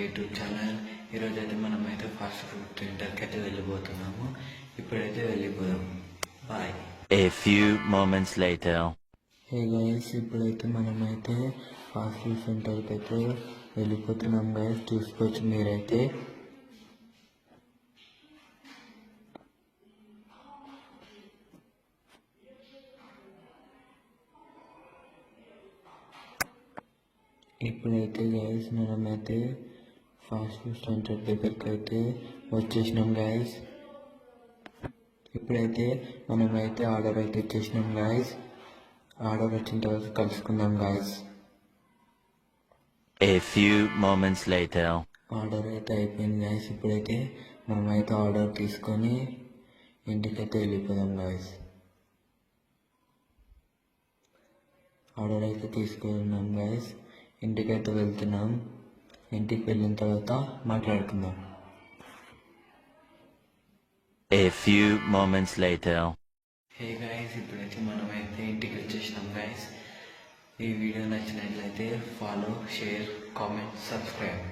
YouTube channel. ఈరోజు అయితే మనమైతే ఫాస్ట్ ఫుడ్ సెంటర్కి అయితే వెళ్ళిపోతున్నాము. ఇప్పుడైతే వెళ్ళిపోదాం. Bye. A few moments later. Hey guys, ఇప్పుడైతే మనమైతే ఫాస్ట్ ఫుడ్ సెంటర్కి అయితే వెళ్ళిపోతున్నాం గైస్. చూసుకోవచ్చు మీరైతే. ఇప్పుడైతే గైస్ మనమైతే ఫాస్ట్ ఫుడ్ సెంటర్ దగ్గరికి అయితే వచ్చేసినాం గైస్. ఇప్పుడైతే మనమైతే ఆర్డర్ అయితే ఇచ్చేసినాం గైస్. ఆర్డర్ వచ్చిన తర్వాత కలుసుకుందాం guys. A few moments later. Order అయితే అయిపోయింది గైస్. ఇప్పుడైతే మనమైతే ఆర్డర్ తీసుకొని ఇంటికైతే వెళ్ళిపోదాం గైస్. ఆర్డర్ అయితే తీసుకున్నాం గైస్. ఇంటికైతే వెళ్తున్నాం. ఇంటికి వెళ్ళిన తర్వాత మాట్లాడుకుందాం. A few moments later. Hey guys, ఇప్పుడైతే మనమైతే ఇంటికి వచ్చేసినాం గైస్. ఈ వీడియో నచ్చినట్లయితే ఫాలో, షేర్, కామెంట్, సబ్స్క్రైబ్.